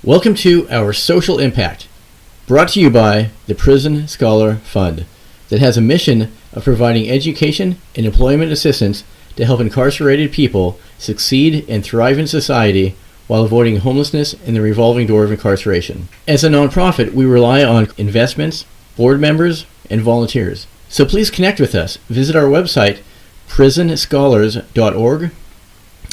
Welcome to Our Social Impact, brought to you by the Prison Scholar Fund, that has a mission of providing education and employment assistance to help incarcerated people succeed and thrive in society while avoiding homelessness and the revolving door of incarceration. As a nonprofit, we rely on investments, board members, and volunteers. So please connect with us. Visit our website, prisonscholars.org.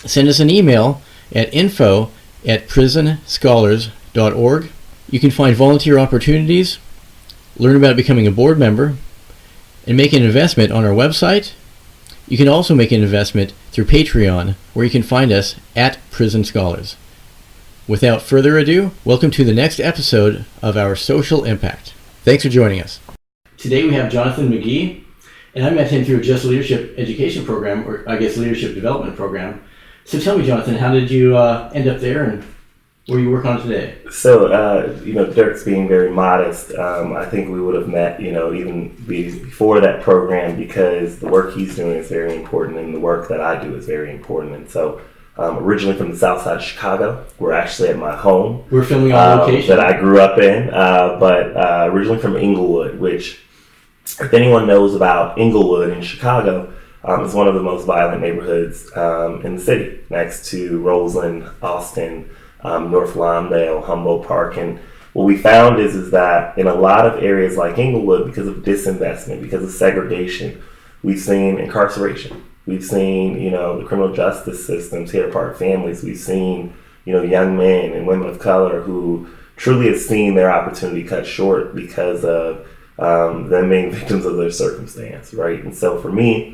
Send us an email at info@prisonscholars.org. You can find volunteer opportunities, learn about becoming a board member, and make an investment on our website. You can also make an investment through Patreon, where you can find us at Prison Scholars. Without further ado, welcome to the next episode of Our Social Impact. Thanks for joining us. Today we have Jonathan McGee, and I met him through a Just Leadership education program, or I guess leadership development program. So tell me, Jonathan, how did you end up there, and what are you working on today? So, Dirk's being very modest. I think we would have met, even before that program, because the work he's doing is very important and the work that I do is very important. And so, originally from the Southside of Chicago, we're actually at my home. We're filming on location. That I grew up in, but originally from Inglewood, which, if anyone knows about Inglewood in Chicago, it's one of the most violent neighborhoods in the city, next to Roseland, Austin, North Lawndale, Humboldt Park. And what we found is that in a lot of areas like Inglewood, because of disinvestment, because of segregation, we've seen incarceration. We've seen, the criminal justice system tear apart families. We've seen, young men and women of color who truly have seen their opportunity cut short because of them being victims of their circumstance, right? And so for me,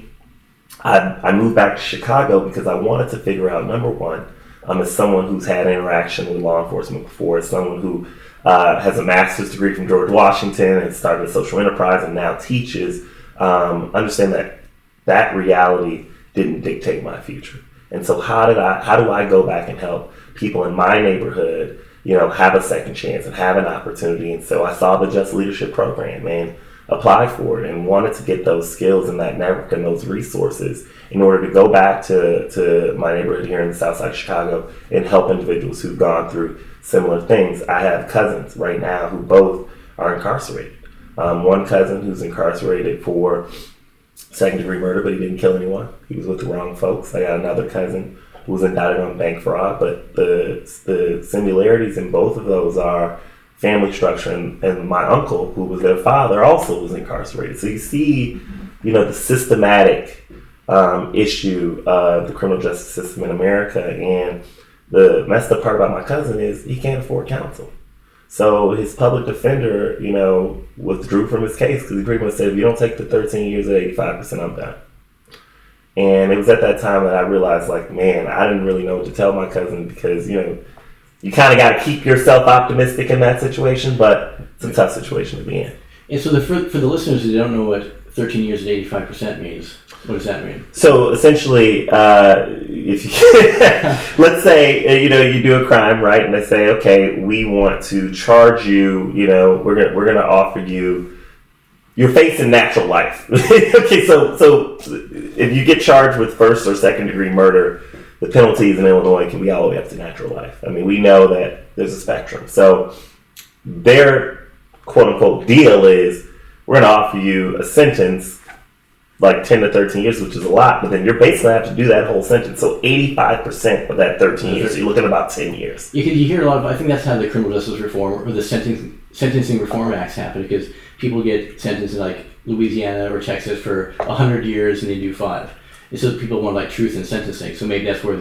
I moved back to Chicago because I wanted to figure out, number one, as someone who's had interaction with law enforcement before, as someone who has a master's degree from George Washington and started a social enterprise and now teaches, understand that reality didn't dictate my future. And so how do I go back and help people in my neighborhood, have a second chance and have an opportunity? And so I saw the Just Leadership program and applied for it and wanted to get those skills and that network and those resources in order to go back to my neighborhood here in the Southside of Chicago and help individuals who've gone through similar things. I have cousins right now who both are incarcerated. One cousin who's incarcerated for second-degree murder, but he didn't kill anyone. He was with the wrong folks. I got another cousin who was indicted on bank fraud, but the similarities in both of those are family structure, and my uncle, who was their father, also was incarcerated. So you see, the systematic issue of the criminal justice system in America. And the messed up part about my cousin is he can't afford counsel. So his public defender, withdrew from his case because he pretty much said, if you don't take the 13 years at 85%, I'm done. And it was at that time that I realized, I didn't really know what to tell my cousin because, you kind of got to keep yourself optimistic in that situation, but it's a tough situation to be in. And so for the listeners who don't know what 13 years at 85% means, what does that mean? So essentially, if you let's say you do a crime, right? And they say, okay, we want to charge you. We're gonna offer you. You're facing natural life. Okay, so if you get charged with first or second degree murder, the penalties in Illinois can be all the way up to natural life. I mean, we know that there's a spectrum. So their quote-unquote deal is we're going to offer you a sentence like 10 to 13 years, which is a lot, but then you're basically have to do that whole sentence. So 85% of that 13 years, you're looking at about 10 years. You hear a lot of, I think that's how the criminal justice reform or the sentencing reform acts happen, because people get sentenced in like Louisiana or Texas for 100 years and they do 5. And so people want truth in sentencing. So maybe that's where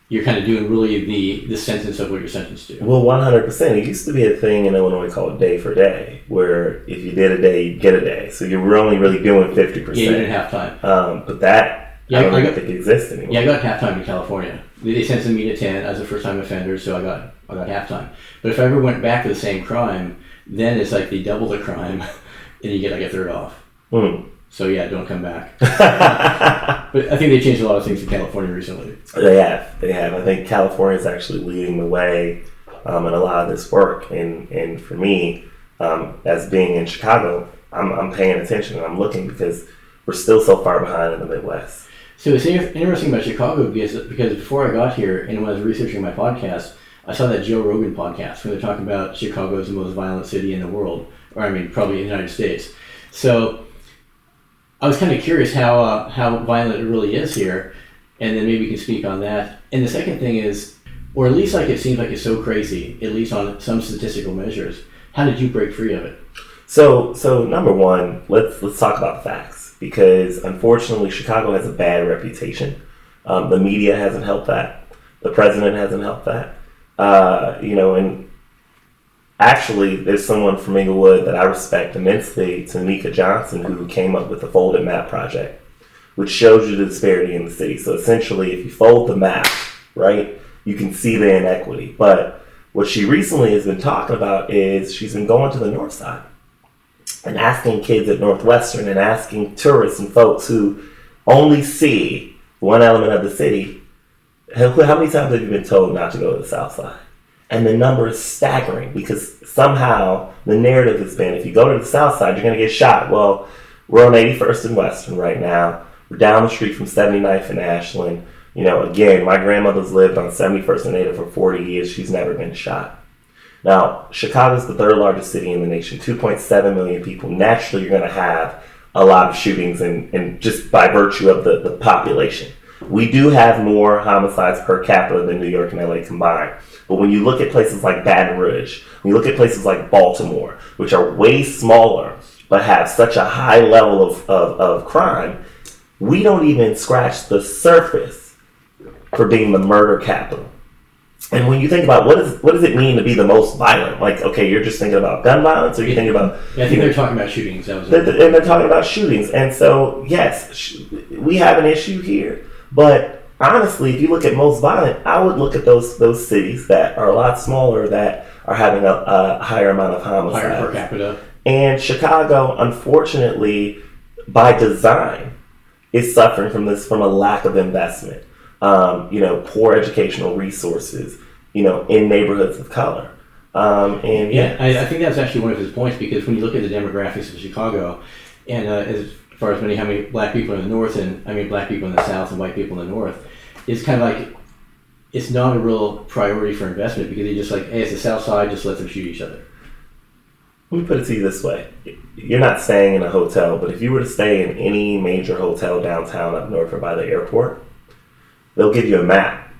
you're kind of doing really the sentence of what you're sentenced to. Well, 100%. It used to be a thing in Illinois called day for day, where if you did a day, you'd get a day. So you were only really doing 50%. Yeah, you did half time. But that, I don't think exists anymore. Yeah, I got half time in California. They sentenced me to 10 as a first time offender, so I got half time. But if I ever went back to the same crime, then it's like they double the crime and you get a third off. So yeah, don't come back. But I think they changed a lot of things in California recently. They have. I think California is actually leading the way in a lot of this work. And for me, as being in Chicago, I'm paying attention and I'm looking because we're still so far behind in the Midwest. So it's interesting about Chicago because before I got here and when I was researching my podcast, I saw that Joe Rogan podcast where they're talking about Chicago as the most violent city in the world, or I mean, probably in the United States. So I was kind of curious how violent it really is here, and then maybe you can speak on that. And the second thing is, or at least like it seems like it's so crazy, at least on some statistical measures. How did you break free of it? So number one, let's talk about the facts, because unfortunately Chicago has a bad reputation. The media hasn't helped that. The president hasn't helped that. And actually there's someone from Inglewood that I respect immensely, Tamika Johnson, who came up with the Folded Map Project, which shows you the disparity in the city. So essentially, if you fold the map, right, you can see the inequity. But what she recently has been talking about is she's been going to the north side and asking kids at Northwestern and asking tourists and folks who only see one element of the city, how many times have you been told not to go to the south side? And the number is staggering, because somehow the narrative has been, if you go to the south side, you're going to get shot. Well, we're on 81st and Western right now. We're down the street from 79th and Ashland. Again, my grandmother's lived on 71st and Ada for 40 years. She's never been shot. Now, Chicago's the third largest city in the nation, 2.7 million people. Naturally, you're going to have a lot of shootings, and just by virtue of the population. We do have more homicides per capita than New York and LA combined. But when you look at places like Baton Rouge, when you look at places like Baltimore, which are way smaller but have such a high level of crime, we don't even scratch the surface for being the murder capital. And when you think about what does it mean to be the most violent? Like, okay, you're just thinking about gun violence, or you're thinking about... Yeah, I think they're talking about shootings. And they're talking about shootings. And so, yes, we have an issue here. But honestly, if you look at most violent, I would look at those cities that are a lot smaller, that are having a higher amount of homicides. Higher per capita. And Chicago, unfortunately, by design, is suffering from a lack of investment. Poor educational resources, in neighborhoods of color. I think that's actually one of his points, because when you look at the demographics of Chicago, and as far as how many black people in the north, and black people in the south and white people in the north, it's kind of like, it's not a real priority for investment, because they're just like, hey, it's the south side, just let them shoot each other. Let me put it to you this way. You're not staying in a hotel, but if you were to stay in any major hotel downtown up north or by the airport, they'll give you a map,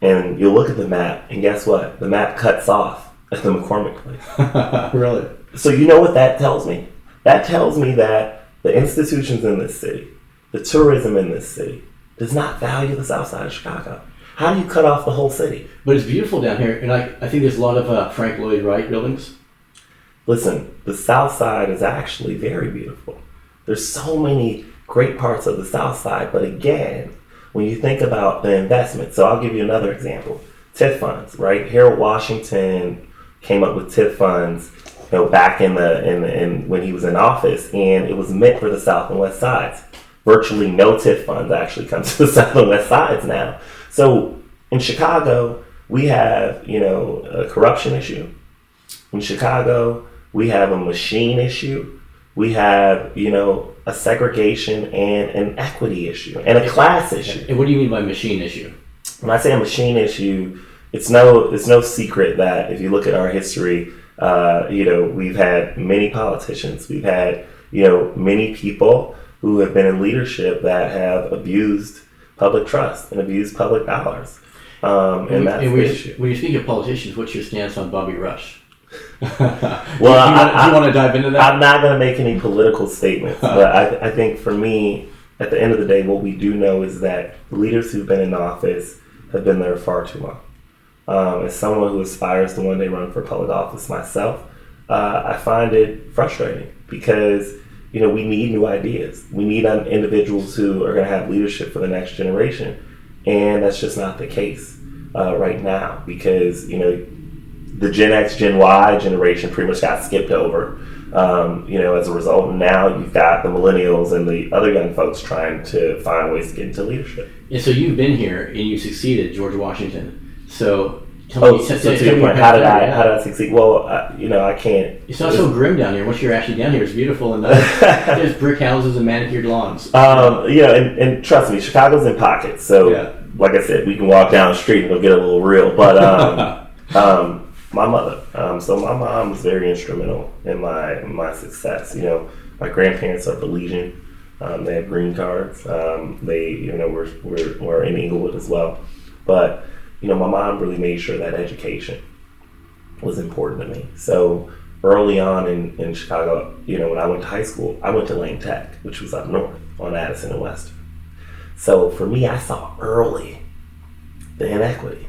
and you'll look at the map, and guess what? The map cuts off at the McCormick place. Really? So you know what that tells me? That tells me that the institutions in this city, the tourism in this city, does not value the south side of Chicago. How do you cut off the whole city? But it's beautiful down here, and I think there's a lot of Frank Lloyd Wright buildings. Listen, the south side is actually very beautiful. There's so many great parts of the south side, but again, when you think about the investment, so I'll give you another example. TIF funds, right? Harold Washington came up with TIF funds, back in when he was in office, and it was meant for the south and west sides. Virtually no TIF funds actually come to the south and west sides now. So in Chicago, we have, a corruption issue. In Chicago, we have a machine issue. We have, a segregation and an equity issue and a class issue. And what do you mean by machine issue? When I say a machine issue, it's no secret that if you look at our history, we've had many politicians, we've had, many people who have been in leadership that have abused public trust and abused public dollars. And that's the issue. When you speak of politicians, what's your stance on Bobby Rush? Well, do you want to dive into that? I'm not going to make any political statements, but I think for me, at the end of the day, what we do know is that leaders who've been in office have been there far too long. As someone who aspires to one day run for public office myself, I find it frustrating because, we need new ideas. We need individuals who are going to have leadership for the next generation. And that's just not the case right now because, the Gen X, Gen Y generation pretty much got skipped over, as a result. And now you've got the millennials and the other young folks trying to find ways to get into leadership. And so you've been here and you succeeded, George Washington. So to your point, how did I succeed? Well, I can't. It's not so grim down here. Once you're actually down here, it's beautiful and there's brick houses and manicured lawns. And trust me, Chicago's in pockets. So, like I said, we can walk down the street and it'll get a little real. But My mother. So my mom was very instrumental in my success. My grandparents are Belizean. They have green cards. They were in Inglewood as well. But my mom really made sure that education was important to me. So early on in Chicago, when I went to high school, I went to Lane Tech, which was up north on Addison and Western. So for me, I saw early the inequity.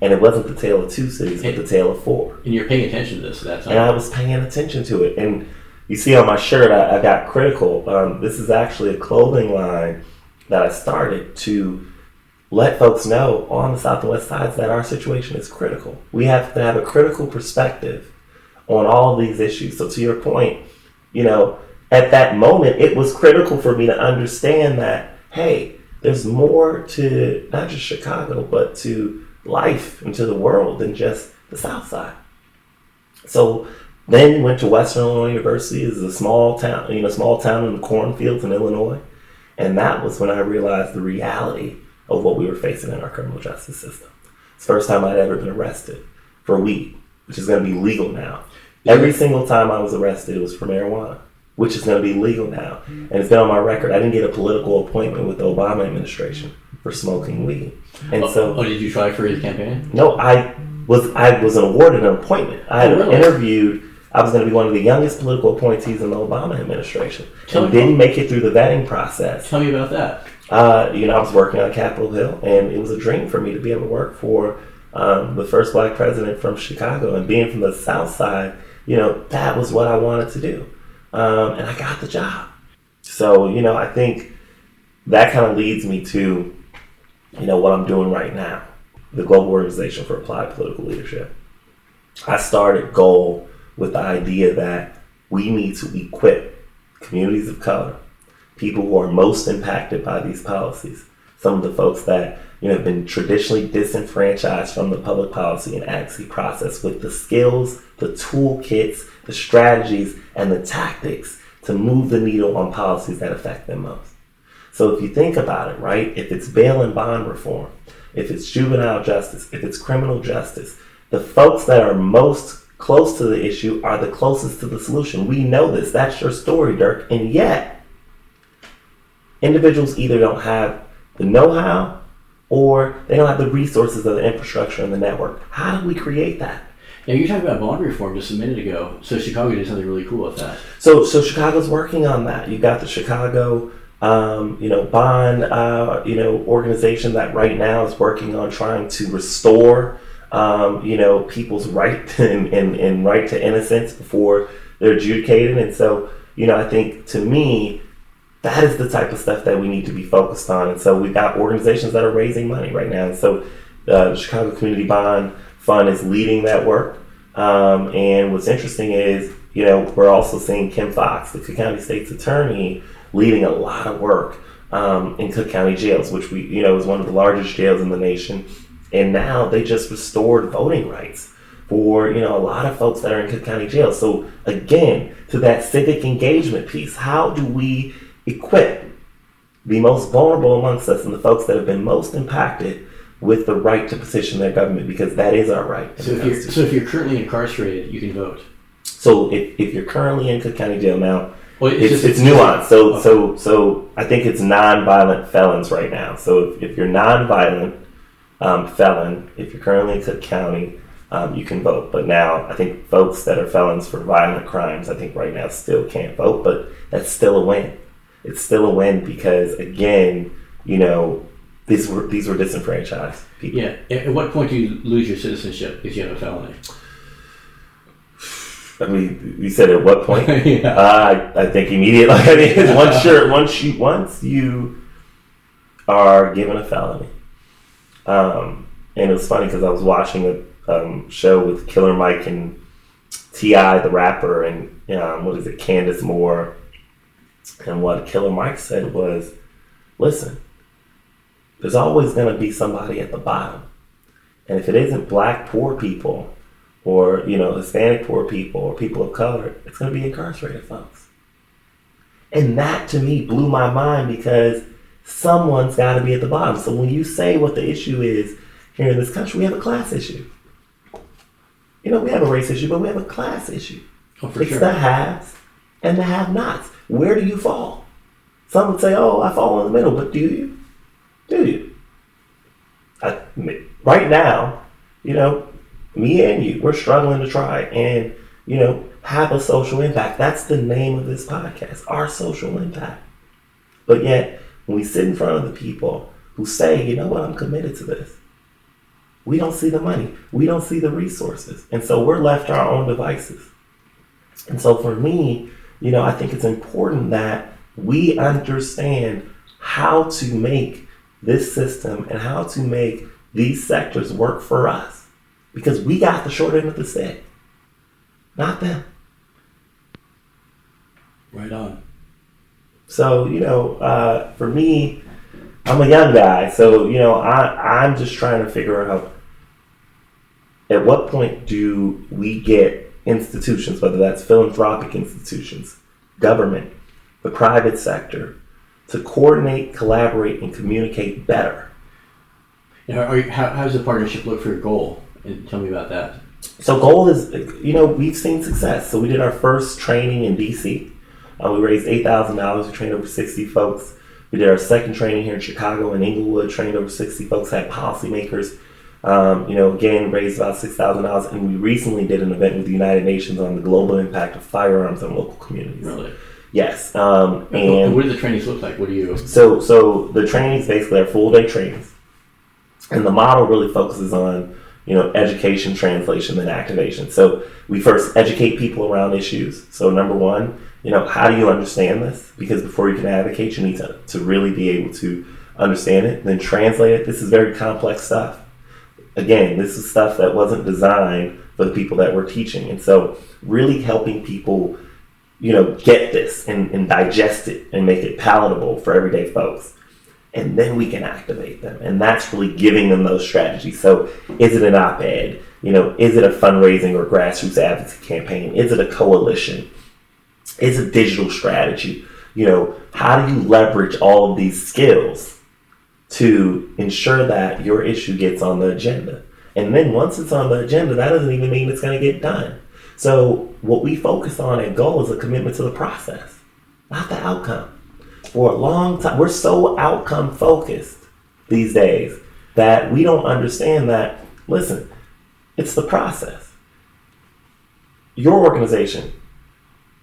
And it wasn't the tale of two cities, but the tale of four. And you're paying attention to this at that time. And I was paying attention to it. And you see on my shirt, I got critical. This is actually a clothing line that I started to let folks know on the South and West sides that our situation is critical. We have to have a critical perspective on all these issues. So to your point, at that moment, it was critical for me to understand that, hey, there's more to not just Chicago, but to life and to the world than just the South Side. So then went to Western Illinois University. It's a small town in the cornfields in Illinois. And that was when I realized the reality of what we were facing in our criminal justice system. It's the first time I'd ever been arrested for weed, which is going to be legal now. Every single time I was arrested, it was for marijuana, which is going to be legal now. And it's been on my record. I didn't get a political appointment with the Obama administration for smoking weed. And did you try for his campaign? No, I was awarded an appointment. I had interviewed. I was going to be one of the youngest political appointees in the Obama administration, and didn't make it through the vetting process. Tell me about that. I was working on Capitol Hill, and it was a dream for me to be able to work for the first black president from Chicago, and being from the South Side, that was what I wanted to do, and I got the job. So I think that kind of leads me to what I'm doing right now, the Global Organization for Applied Political Leadership. I started GOAL with the idea that we need to equip communities of color, people who are most impacted by these policies, some of the folks that have been traditionally disenfranchised from the public policy and advocacy process, with the skills, the toolkits, the strategies, and the tactics to move the needle on policies that affect them most. So if you think about it, right, if it's bail and bond reform, if it's juvenile justice, if it's criminal justice, the folks that are most close to the issue are the closest to the solution. We know this. That's your story, Dirk. And yet, individuals either don't have the know-how or they don't have the resources of the infrastructure and the network. How do we create that? Now, you talked about bond reform just a minute ago. So Chicago did something really cool with that. So Chicago's working on that. You've got the Chicago bond, organization that right now is working on trying to restore, people's right and right to innocence before they're adjudicated. And so, I think to me, that is the type of stuff that we need to be focused on. And so we've got organizations that are raising money right now. And so the Chicago Community Bond Fund is leading that work. And what's interesting is, we're also seeing Kim Foxx, the Cook County State's attorney, leading a lot of work in Cook County jails, which is one of the largest jails in the nation. And now they just restored voting rights for, a lot of folks that are in Cook County jail. So again, to that civic engagement piece, how do we equip the most vulnerable amongst us and the folks that have been most impacted with the right to petition their government, because that is our right. So if you're currently incarcerated, you can vote. So if you're currently in Cook County jail now, well, it's nuanced. So I think it's nonviolent felons right now. So if you're nonviolent felon, if you're currently in Cook County, you can vote. But now I think folks that are felons for violent crimes, I think right now still can't vote. But that's still a win. It's still a win because again, these were disenfranchised people. Yeah. At what point do you lose your citizenship if you have a felony? I mean, you said at what point? Yeah. I think immediately. I mean, once you are given a felony, and it was funny because I was watching a show with Killer Mike and T.I. the rapper, and Candace Moore, and what Killer Mike said was, listen, there's always going to be somebody at the bottom, and if it isn't black poor people, or Hispanic poor people, or people of color, it's going to be incarcerated folks. And that to me blew my mind because someone's got to be at the bottom. So when you say what the issue is here in this country, we have a class issue. we have a race issue, but we have a class issue. Oh, for it's sure. the haves and the have-nots. Where do you fall? Some would say, oh, I fall in the middle, but do you? Do you? Right now, me and you, we're struggling to try and, have a social impact. That's the name of this podcast, our social impact. But yet, when we sit in front of the people who say, you know what, I'm committed to this, we don't see the money. We don't see the resources. And so we're left to our own devices. And so for me, I think it's important that we understand how to make this system and how to make these sectors work for us. Because we got the short end of the stick, not them. Right on. So, for me, I'm a young guy. So, I'm just trying to figure out at what point do we get institutions, whether that's philanthropic institutions, government, the private sector, to coordinate, collaborate, and communicate better. How does the partnership look for your goal? And tell me about that. So goal is, we've seen success. So we did our first training in DC. We raised $8,000. We trained over 60 folks. We did our second training here in Chicago and Inglewood, trained over 60 folks, had policymakers, again, raised about $6,000. And we recently did an event with the United Nations on the global impact of firearms on local communities. Really? Yes. And what do the trainings look like? What do you... So the trainings basically are full-day trainings. And the model really focuses on, education, translation, and activation. So we first educate people around issues. So number one, how do you understand this? Because before you can advocate, you need to really be able to understand it, then translate it. This is very complex stuff. Again, this is stuff that wasn't designed for the people that we're teaching. And so really helping people, get this and digest it and make it palatable for everyday folks. And then we can activate them. And that's really giving them those strategies. So is it an op-ed? Is it a fundraising or grassroots advocacy campaign? Is it a coalition? Is it digital strategy? How do you leverage all of these skills to ensure that your issue gets on the agenda? And then once it's on the agenda, that doesn't even mean it's going to get done. So what we focus on at Goal is a commitment to the process, not the outcome. For a long time, we're so outcome focused these days that we don't understand that, listen, it's the process. Your organization,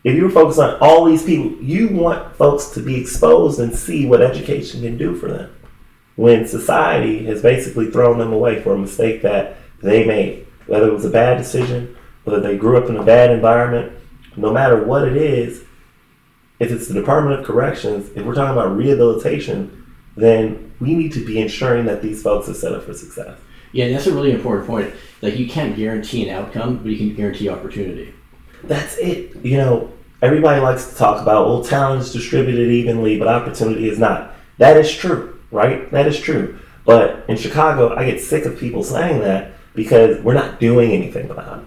if you're focused on all these people, you want folks to be exposed and see what education can do for them. When society has basically thrown them away for a mistake that they made, whether it was a bad decision, whether they grew up in a bad environment, no matter what it is, if it's the Department of Corrections, if we're talking about rehabilitation, then we need to be ensuring that these folks are set up for success. Yeah, that's a really important point. Like, you can't guarantee an outcome, but you can guarantee opportunity. That's it. Everybody likes to talk about, well, talent is distributed evenly, but opportunity is not. That is true, right? That is true. But in Chicago, I get sick of people saying that because we're not doing anything about it.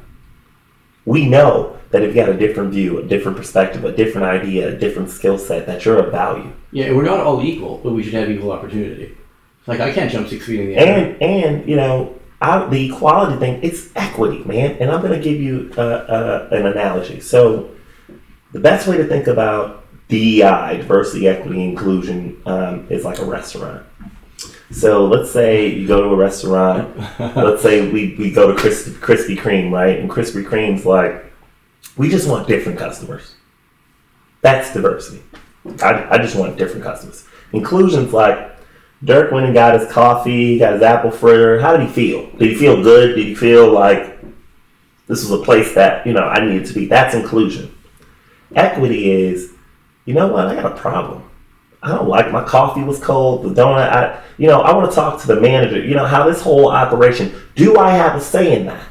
We know that if you got a different view, a different perspective, a different idea, a different skill set, that you're of value. Yeah, we're not all equal, but we should have equal opportunity. Like, I can't jump 6 feet in the air. And the equality thing, it's equity, man. And I'm going to give you an analogy. So the best way to think about DEI, diversity, equity, inclusion, is like a restaurant. So let's say you go to a restaurant. Let's say we go to Krispy Kreme, right? And Krispy Kreme's like, we just want different customers. That's diversity. I just want different customers. Inclusion's like, Dirk went and got his coffee, got his apple fritter. How did he feel? Did he feel good? Did he feel like this was a place that, I needed to be? That's inclusion. Equity is, you know what? I got a problem. I don't like my coffee was cold, the donut. I want to talk to the manager. How this whole operation, do I have a say in that?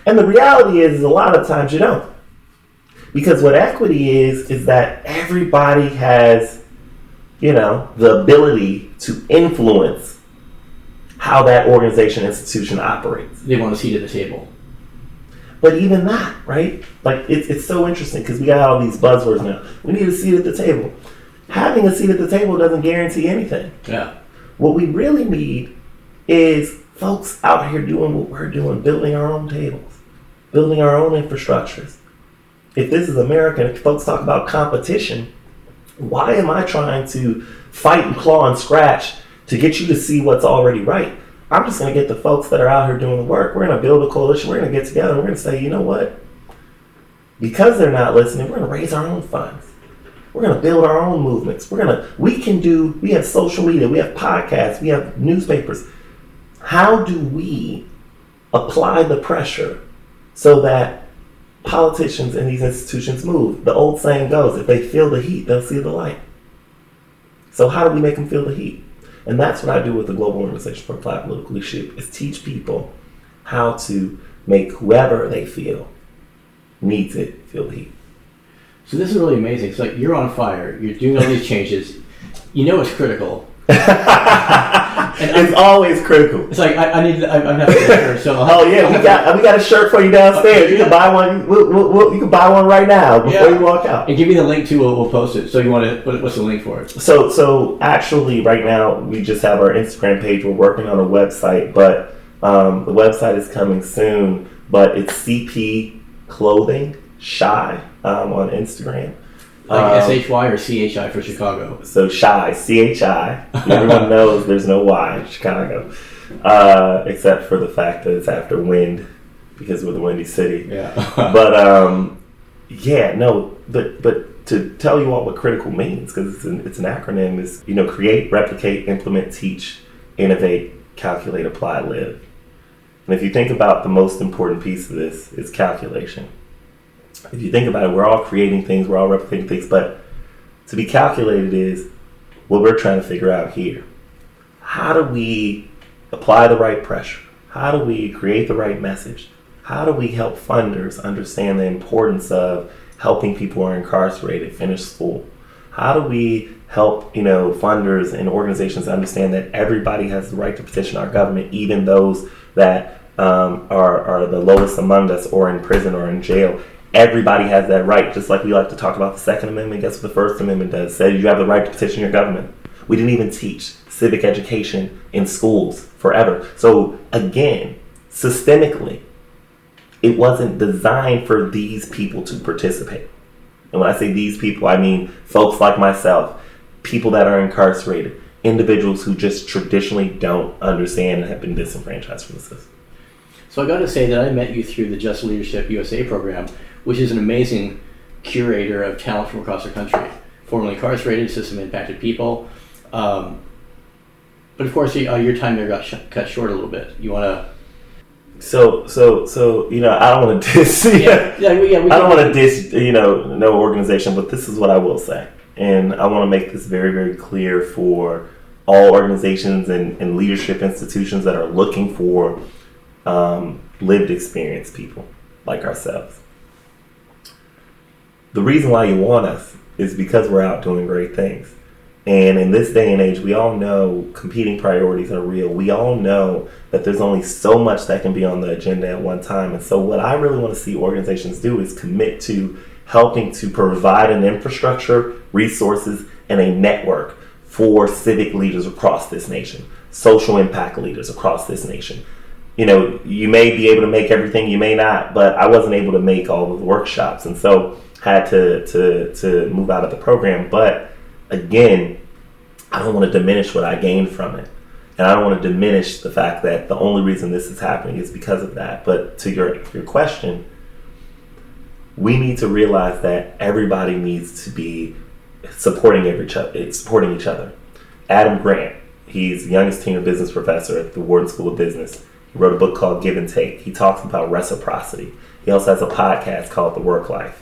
And the reality is a lot of times you don't. Because what equity is that everybody has, the ability to influence how that organization, institution operates. They want a seat at the table. But even that, right? Like, it's so interesting because we got all these buzzwords now. We need a seat at the table. Having a seat at the table doesn't guarantee anything. Yeah. What we really need is folks out here doing what we're doing, building our own tables, building our own infrastructures. If this is America and if folks talk about competition, why am I trying to fight and claw and scratch to get you to see what's already right? I'm just going to get the folks that are out here doing the work. We're going to build a coalition. We're going to get together and we're going to say, you know what? Because they're not listening, we're going to raise our own funds. We're going to build our own movements. We have social media, we have podcasts, we have newspapers. How do we apply the pressure so that politicians and these institutions move? The old saying goes, if they feel the heat, they'll see the light. So how do we make them feel the heat? And that's what I do with the Global Organization for Applied Political Leadership, is teach people how to make whoever they feel needs it feel the heat. So this is really amazing. It's like you're on fire. You're doing all these changes. You know it's critical. It's always critical. It's like I'm having a shirt. So we got a shirt for you downstairs. You can buy one. You can buy one right now before you walk out. And give me the link too. We'll post it. So you want to? What's the link for it? So actually, right now we just have our Instagram page. We're working on a website, but the website is coming soon. But it's CP Clothing Shy on Instagram. Like SHY or CHI for Chicago? So Shy, CHI. Everyone knows there's no Y in Chicago, except for the fact that it's after wind, because we're the windy city. Yeah. But but to tell you all what critical means, because it's an acronym, is create, replicate, implement, teach, innovate, calculate, apply, live. And if you think about the most important piece of this, is calculation. If you think about it, we're all creating things, we're all replicating things, but to be calculated is what we're trying to figure out here. How do we apply the right pressure? How do we create the right message? How do we help funders understand the importance of helping people who are incarcerated finish school? How do we help funders and organizations understand that everybody has the right to petition our government, even those that are the lowest among us, or in prison or in jail? Everybody has that right, just like we like to talk about the Second Amendment. Guess what the First Amendment does? Says you have the right to petition your government. We didn't even teach civic education in schools forever. So again, systemically, it wasn't designed for these people to participate. And when I say these people, I mean folks like myself, people that are incarcerated, individuals who just traditionally don't understand and have been disenfranchised from the system. So I got to say that I met you through the Just Leadership USA program, which is an amazing curator of talent from across the country, formerly incarcerated, system-impacted people. But of course, your time there got cut short a little bit. You want to? So I don't want to diss. I don't want to diss no organization, but this is what I will say, and I want to make this very, very clear for all organizations and leadership institutions that are looking for lived experience people like ourselves. The reason why you want us is because we're out doing great things. And in this day and age, we all know competing priorities are real. We all know that there's only so much that can be on the agenda at one time. And so what I really want to see organizations do is commit to helping to provide an infrastructure, resources, and a network for civic leaders across this nation, social impact leaders across this nation. You may be able to make everything, you may not, but I wasn't able to make all of the workshops. And so had to move out of the program. But again, I don't want to diminish what I gained from it. And I don't want to diminish the fact that the only reason this is happening is because of that. But to your question, we need to realize that everybody needs to be supporting each other. Adam Grant, he's the youngest tenure business professor at the Wharton School of Business. He wrote a book called Give and Take. He talks about reciprocity. He also has a podcast called The Work Life.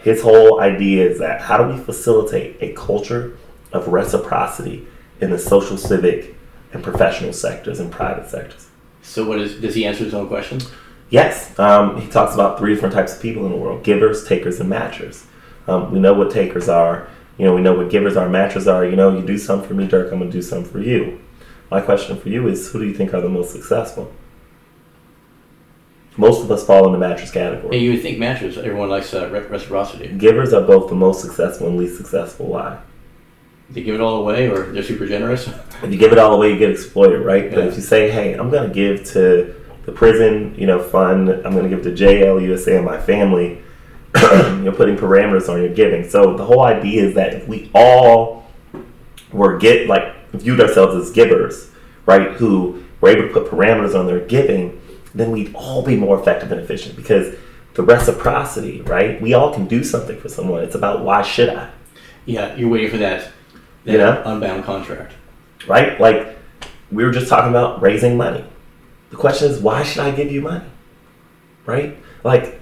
His whole idea is that how do we facilitate a culture of reciprocity in the social, civic, and professional sectors and private sectors? So does he answer his own question? Yes. He talks about 3 different types of people in the world: givers, takers, and matchers. We know what takers are. We know what givers are. Matchers are, you do something for me, Dirk, I'm going to do something for you. My question for you is, who do you think are the most successful? Most of us fall in the mattress category. And you would think matchers, everyone likes reciprocity. Givers are both the most successful and least successful. Why? They give it all away, or they're super generous? If you give it all away, you get exploited, right? Yeah. But if you say, hey, I'm going to give to the prison, fund, I'm going to give to JLUSA and my family, you're putting parameters on your giving. So the whole idea is that if we all viewed ourselves as givers, right, who were able to put parameters on their giving, then we'd all be more effective and efficient, because the reciprocity, right? We all can do something for someone. It's about, why should I? Yeah, you're waiting for that unbound contract. Right? Like, we were just talking about raising money. The question is, why should I give you money? Right? Like,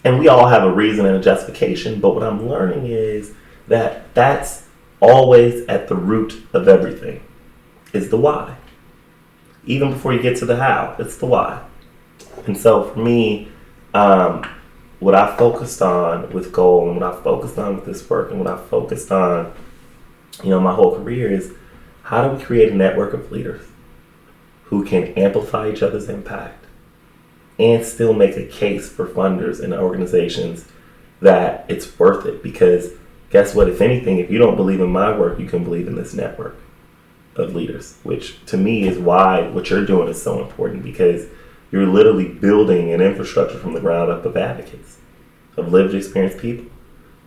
and we all have a reason and a justification, but what I'm learning is that that's always at the root of everything, is the why. Even before you get to the how, it's the why. And so for me, what I focused on with Goal, and what I focused on with this work, and what I focused on, my whole career is, how do we create a network of leaders who can amplify each other's impact and still make a case for funders and organizations that it's worth it? Because guess what? If anything, if you don't believe in my work, you can believe in this network of leaders, which to me is why what you're doing is so important, because you're literally building an infrastructure from the ground up of advocates, of lived experience people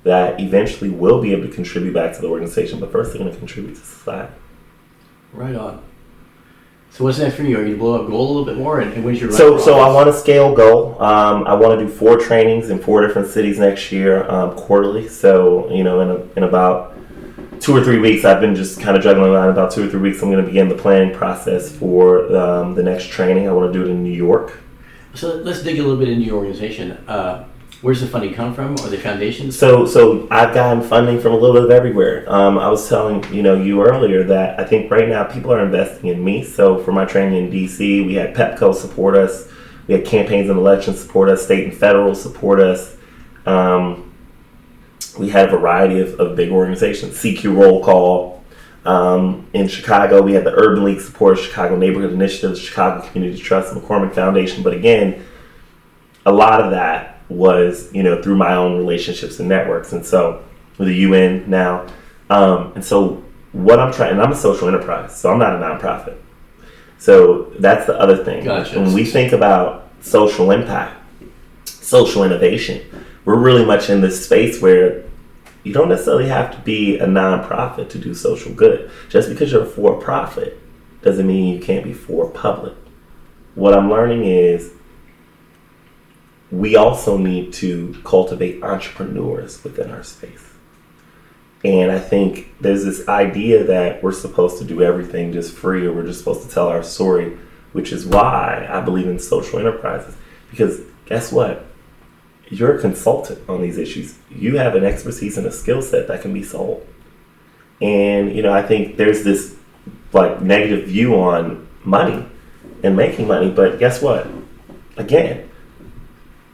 that eventually will be able to contribute back to the organization, but first they're going to contribute to society. Right on. So what's next for you? Are you going to blow up Goal a little bit more? And when's your So I want to scale Goal. I want to do 4 trainings in 4 different cities next year, quarterly. So, in about 2 or 3 weeks, I've been just kind of juggling around. About 2 or 3 weeks, I'm going to begin the planning process for the next training. I want to do it in New York. So let's dig a little bit into your organization. Where's the funding come from? Are they foundations? So I've gotten funding from a little bit of everywhere. I was telling you earlier that I think right now people are investing in me. So for my training in DC, we had PepCo support us. We had Campaigns and Elections support us. State and federal support us. We had a variety of big organizations. CQ Roll Call. In Chicago, we had the Urban League support, Chicago Neighborhood Initiatives, Chicago Community Trust, and McCormick Foundation. But again, a lot of that was, through my own relationships and networks. And so, with the UN now. And so, what I'm trying, and I'm a social enterprise, so I'm not a nonprofit. So, that's the other thing. Gotcha. When we think about social impact, social innovation, we're really much in this space where you don't necessarily have to be a nonprofit to do social good. Just because you're a for-profit doesn't mean you can't be for-public. What I'm learning is, we also need to cultivate entrepreneurs within our space. And I think there's this idea that we're supposed to do everything just free, or we're just supposed to tell our story, which is why I believe in social enterprises. Because guess what? You're a consultant on these issues. You have an expertise and a skill set that can be sold. And, I think there's this negative view on money and making money. But guess what? Again,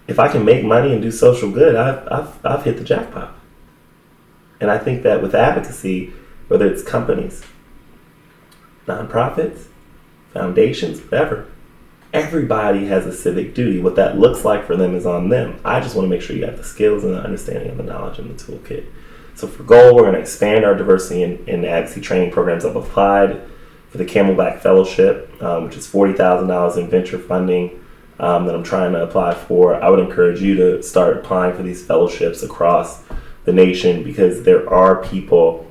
if I can make money and do social good, I've hit the jackpot. And I think that with advocacy, whether it's companies, nonprofits, foundations, whatever, everybody has a civic duty. What that looks like for them is on them. I just want to make sure you have the skills and the understanding and the knowledge and the toolkit. So for Goal, we're going to expand our diversity in advocacy training programs. I've applied for the Camelback Fellowship, which is $40,000 in venture funding. That I'm trying to apply for. I would encourage you to start applying for these fellowships across the nation, because there are people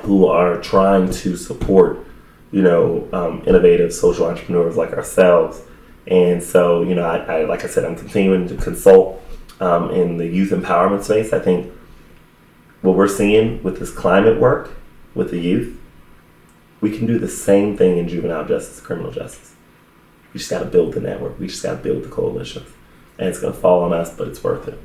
who are trying to support, innovative social entrepreneurs like ourselves. And so, I like I said, I'm continuing to consult in the youth empowerment space. I think what we're seeing with this climate work with the youth, we can do the same thing in juvenile justice, criminal justice. We just got to build the network. We just got to build the coalitions. And it's going to fall on us, but it's worth it.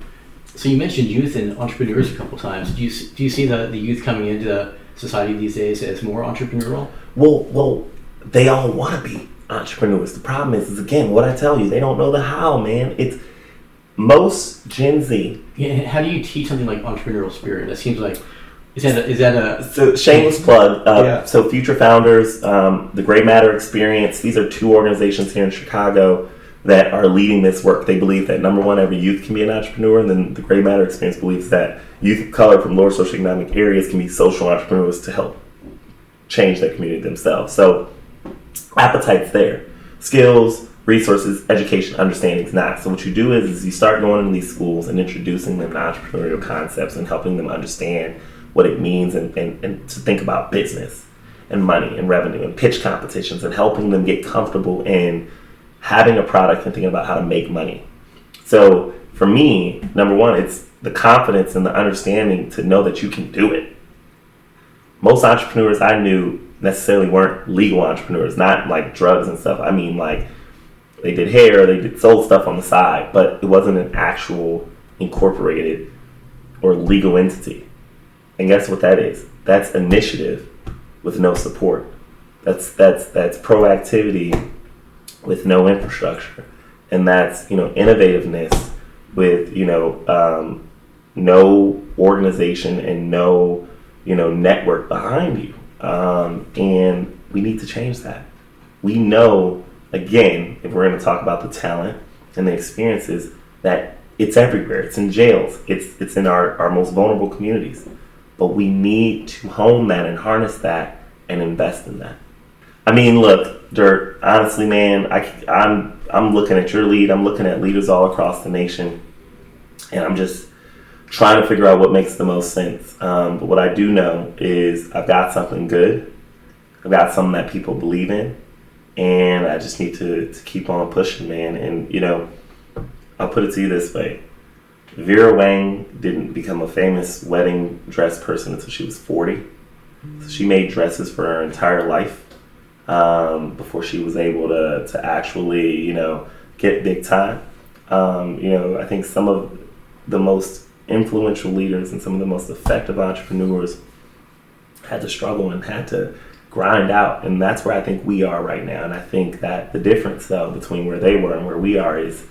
So you mentioned youth and entrepreneurs a couple times. Do you see the youth coming into society these days as more entrepreneurial? Well, they all want to be entrepreneurs. The problem is again, what I tell you, they don't know the how, man. It's most Gen Z. Yeah, how do you teach something like entrepreneurial spirit? That seems like, is that a so shameless plug? So Future Founders, the Gray Matter Experience. These are 2 organizations here in Chicago that are leading this work. They believe that number 1, every youth can be an entrepreneur, and then the Gray Matter Experience believes that youth of color from lower socioeconomic areas can be social entrepreneurs to help change their community themselves. So appetite's there. Skills, resources, education, understanding is not. So what you do is you start going into these schools and introducing them to entrepreneurial concepts and helping them understand what it means and to think about business and money and revenue and pitch competitions, and helping them get comfortable in having a product and thinking about how to make money. So for me, number one, it's the confidence and the understanding to know that you can do it. Most entrepreneurs I knew necessarily weren't legal entrepreneurs, not like drugs and stuff. I mean, like, they did hair, they sold stuff on the side, but it wasn't an actual incorporated or legal entity. And guess what that is? That's initiative with no support. That's proactivity with no infrastructure. And that's, innovativeness with, no organization and no, network behind you. And we need to change that. We know, again, if we're going to talk about the talent and the experiences, that it's everywhere. It's in jails. It's in our most vulnerable communities. But we need to hone that and harness that and invest in that. I mean, look, Dirk, honestly, man, I'm looking at your lead. I'm looking at leaders all across the nation. And I'm just trying to figure out what makes the most sense. But what I do know is I've got something good. I've got something that people believe in. And I just need to keep on pushing, man. And, I'll put it to you this way. Vera Wang didn't become a famous wedding dress person until she was 40. So she made dresses for her entire life before she was able to actually, get big time. I think some of the most influential leaders and some of the most effective entrepreneurs had to struggle and had to grind out. And that's where I think we are right now. And I think that the difference, though, between where they were and where we are is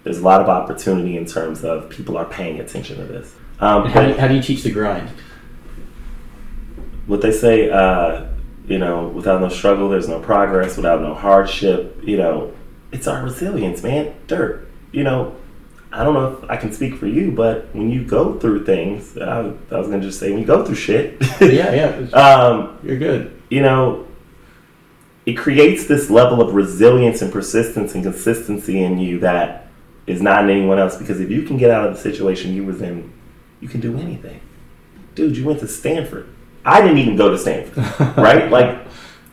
there's a lot of opportunity in terms of people are paying attention to this. How do you teach the grind? What they say, without no struggle, there's no progress. Without no hardship, it's our resilience, man. Dirk, I don't know if I can speak for you, but when you go through things, I was going to just say when you go through shit. Yeah. You're good. It creates this level of resilience and persistence and consistency in you that is not in anyone else. Because if you can get out of the situation you was in, you can do anything. Dude, you went to Stanford. I didn't even go to Stanford, right? Like,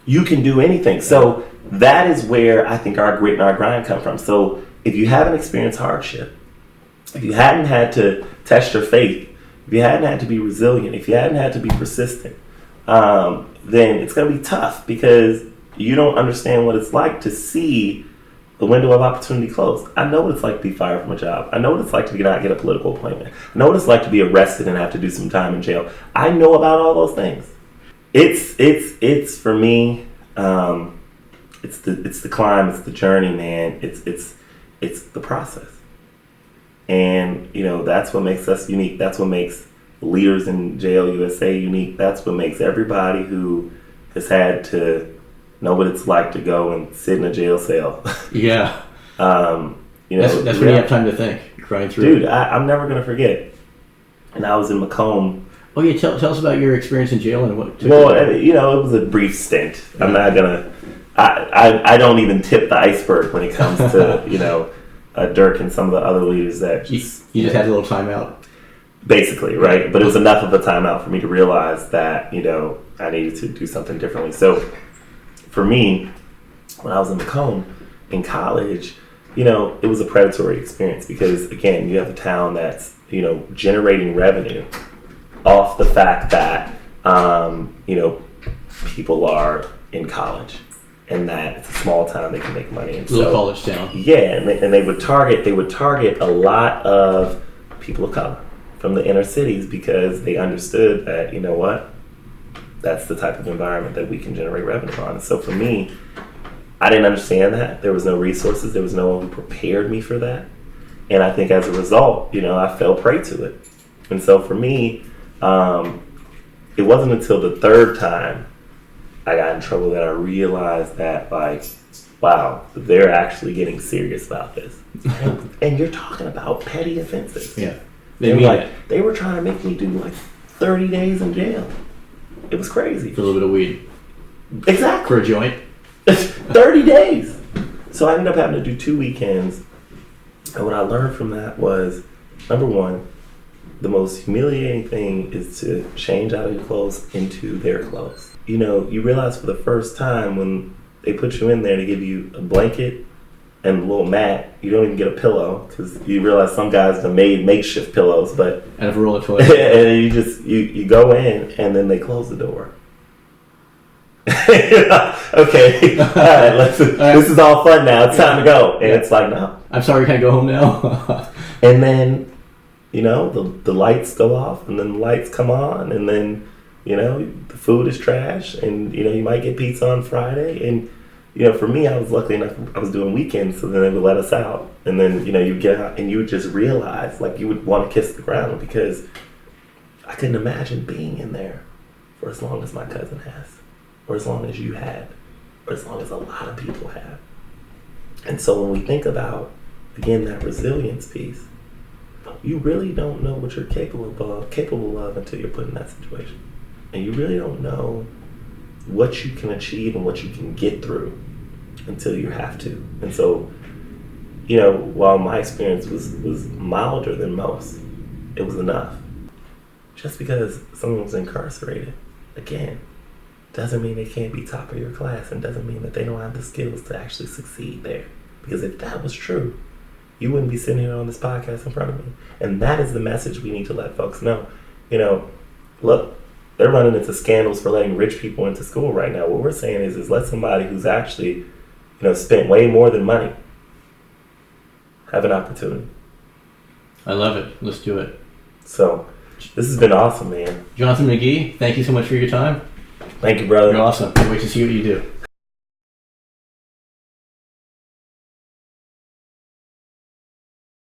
you can do anything. So that is where I think our grit and our grind come from. So if you haven't experienced hardship, if you hadn't had to test your faith, if you hadn't had to be resilient, if you hadn't had to be persistent, then it's going to be tough because you don't understand what it's like to see the window of opportunity closed. I know what it's like to be fired from a job. I know what it's like to not get a political appointment. I know what it's like to be arrested and have to do some time in jail. I know about all those things. It's for me, it's the climb, it's the journey, man. It's the process. And, that's what makes us unique. That's what makes leaders in Jail USA unique. That's what makes everybody who has had to know what it's like to go and sit in a jail cell. Yeah. That's when you have time to think, grind through. Dude, I'm never going to forget. And I was in Macomb. Oh, yeah. Tell us about your experience in jail and what. Well, it was a brief stint. I'm not going to. I don't even tip the iceberg when it comes to, Dirk and some of the other leaders that you just had a little time out. Basically, right? But it was enough of a timeout for me to realize that, I needed to do something differently. So for me, when I was in Macomb in college, it was a predatory experience because, again, you have a town that's, generating revenue off the fact that, people are in college and that it's a small town, they can make money. And little college town. Yeah, and they would target a lot of people of color from the inner cities because they understood that, that's the type of environment that we can generate revenue on. And so for me, I didn't understand that. There was no resources. There was no one who prepared me for that. And I think as a result, I fell prey to it. And so for me, it wasn't until the third time I got in trouble that I realized that, wow, they're actually getting serious about this. And you're talking about petty offenses. Yeah. They were trying to make me do 30 days in jail. It was crazy. For a little bit of weed. Exactly. For a joint. 30 days. So I ended up having to do 2 weekends. And what I learned from that was, number one, the most humiliating thing is to change out of your clothes into their clothes. You know, you realize for the first time when they put you in there to give you a blanket and a little mat, you don't even get a pillow, because you realize some guys have made makeshift pillows, but out of a roll of toilet. and you go in and then they close the door. Okay, all right, this is all fun now. It's time to go, and it's like, no. I'm sorry, can I go home now? And then, you know, the lights go off, and then the lights come on, and then, you know, the food is trash, and, you know, you might get pizza on Friday, and, you know, for me, I was lucky enough, I was doing weekends, so then they would let us out, and then, you know, you get out, and you would just realize, like, you would want to kiss the ground, because I couldn't imagine being in there for as long as my cousin has, or as long as you had, or as long as a lot of people have. And so when we think about, again, that resilience piece, you really don't know what you're capable of until you're put in that situation. And you really don't know what you can achieve and what you can get through until you have to. And so, you know, while my experience was milder than most, it was enough. Just because someone was incarcerated, again, doesn't mean they can't be top of your class, and doesn't mean that they don't have the skills to actually succeed there. Because if that was true, you wouldn't be sitting here on this podcast in front of me. And that is the message we need to let folks know. You know, look, they're running into scandals for letting rich people into school right now. What we're saying is let somebody who's actually, you know, spent way more than money have an opportunity. I love it. Let's do it. So, this has been awesome, man. Jonathan McGee, thank you so much for your time. Thank you, brother. You're awesome. Can't wait to see what you do.